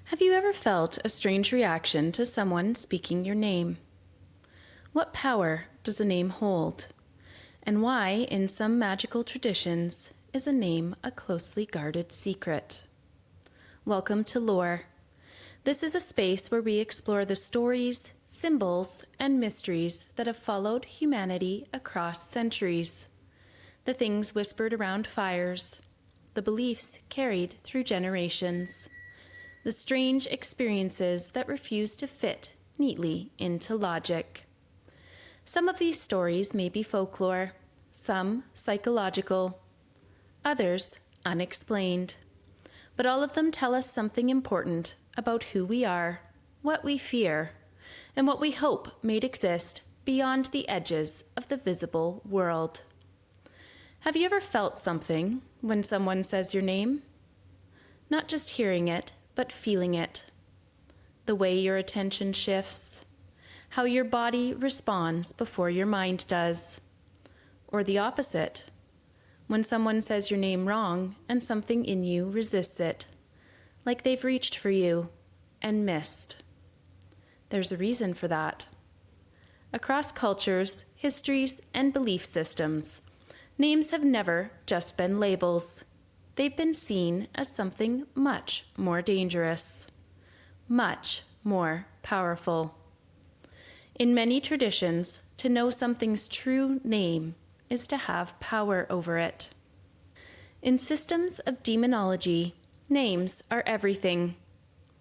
Have you ever felt a strange reaction to someone speaking your name? What power does a name hold? And why, in some magical traditions, is a name a closely guarded secret? Welcome to Lore. This is a space where we explore the stories, symbols, and mysteries that have followed humanity across centuries. The things whispered around fires, the beliefs carried through generations, the strange experiences that refuse to fit neatly into logic. Some of these stories may be folklore, some psychological, others unexplained. But all of them tell us something important about who we are, what we fear, and what we hope may exist beyond the edges of the visible world. Have you ever felt something when someone says your name? Not just hearing it, but feeling it. The way your attention shifts, how your body responds before your mind does. Or the opposite, when someone says your name wrong and something in you resists it, like they've reached for you and missed. There's a reason for that. Across cultures, histories, and belief systems, names have never just been labels. They've been seen as something much more dangerous, much more powerful. In many traditions, to know something's true name is to have power over it. In systems of demonology, names are everything.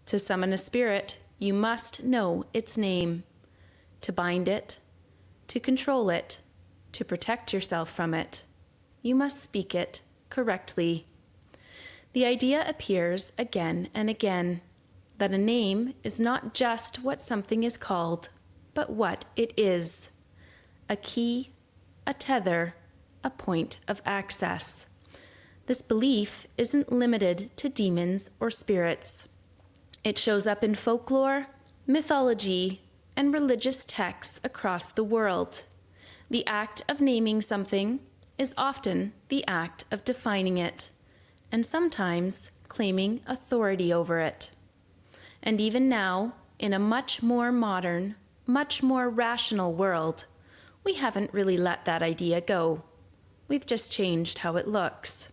To summon a spirit, you must know its name. To bind it, to control it, to protect yourself from it, you must speak it correctly. The idea appears again and again that a name is not just what something is called, but what it is. A key, a tether, a point of access. This belief isn't limited to demons or spirits. It shows up in folklore, mythology, and religious texts across the world. The act of naming something is often the act of defining it, and sometimes claiming authority over it. And even now, in a much more modern, much more rational world, we haven't really let that idea go. We've just changed how it looks.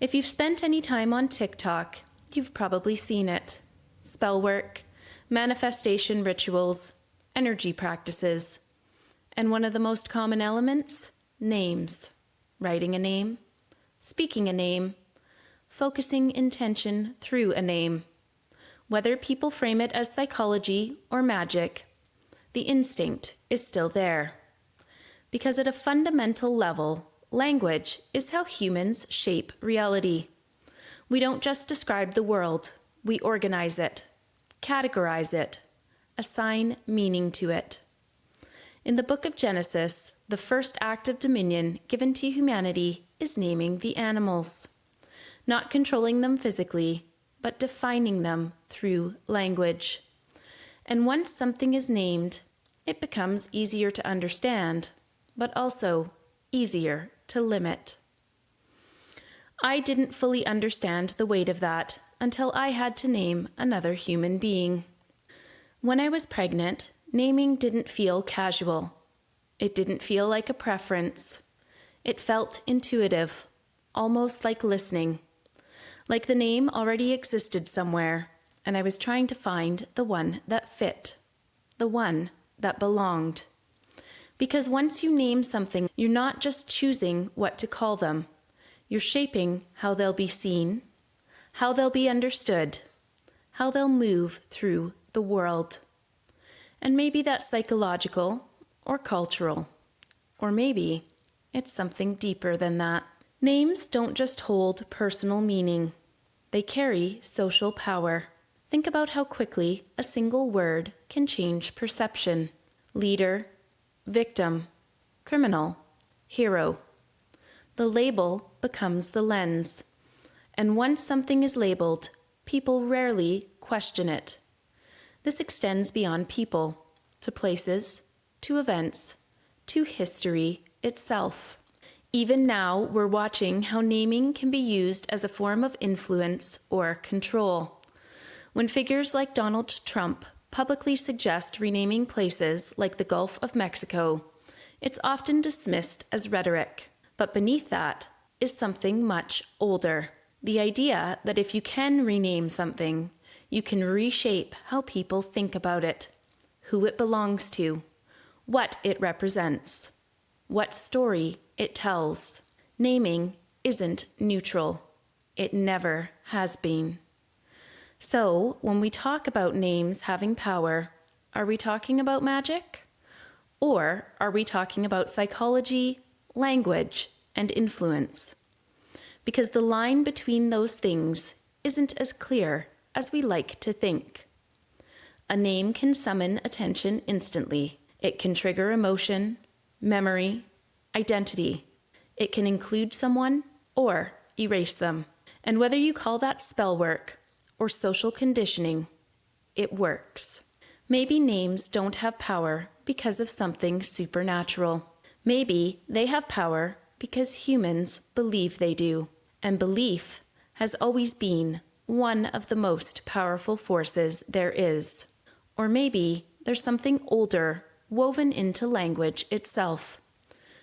If you've spent any time on TikTok, you've probably seen it. Spell work, manifestation rituals, energy practices. And one of the most common elements? Names. Writing a name, speaking a name, focusing intention through a name. Whether people frame it as psychology or magic, the instinct is still there. Because at a fundamental level, language is how humans shape reality. We don't just describe the world, we organize it, categorize it, assign meaning to it. In the book of Genesis, the first act of dominion given to humanity is naming the animals. Not controlling them physically, but defining them through language. And once something is named, it becomes easier to understand, but also easier to limit. I didn't fully understand the weight of that until I had to name another human being. When I was pregnant, naming didn't feel casual. It didn't feel like a preference. It felt intuitive, almost like listening. Like the name already existed somewhere, and I was trying to find the one that fit, the one that belonged. Because once you name something, you're not just choosing what to call them. You're shaping how they'll be seen, how they'll be understood, how they'll move through the world. And maybe that's psychological or cultural, or maybe it's something deeper than that. Names don't just hold personal meaning. They carry social power. Think about how quickly a single word can change perception. Leader, victim, criminal, hero. The label becomes the lens. And once something is labeled, people rarely question it. This extends beyond people, to places, to events, to history itself. Even now, we're watching how naming can be used as a form of influence or control. When figures like Donald Trump publicly suggest renaming places like the Gulf of Mexico, it's often dismissed as rhetoric. But beneath that is something much older. The idea that if you can rename something, you can reshape how people think about it, who it belongs to, what it represents, what story it tells. Naming isn't neutral. It never has been. So, when we talk about names having power, are we talking about magic? Or are we talking about psychology, language, and influence? Because the line between those things isn't as clear as we like to think. A name can summon attention instantly. It can trigger emotion, memory, identity. It can include someone or erase them. And whether you call that spell work or social conditioning, it works. Maybe names don't have power because of something supernatural. Maybe they have power because humans believe they do. And belief has always been one of the most powerful forces there is. Or maybe there's something older woven into language itself.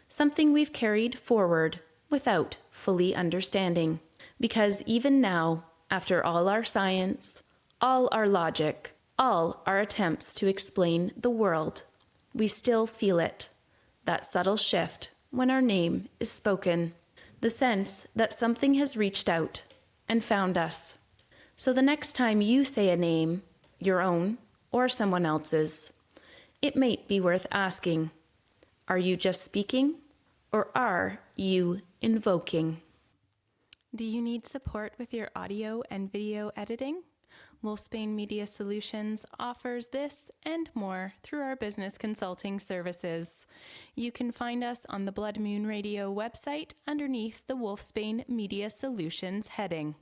Something we've carried forward without fully understanding. Because even now, after all our science, all our logic, all our attempts to explain the world, we still feel it, that subtle shift when our name is spoken, the sense that something has reached out and found us. So the next time you say a name, your own or someone else's, it might be worth asking, are you just speaking or are you invoking? Do you need support with your audio and video editing? Wolfsbane Media Solutions offers this and more through our business consulting services. You can find us on the Blood Moon Radio website underneath the Wolfsbane Media Solutions heading.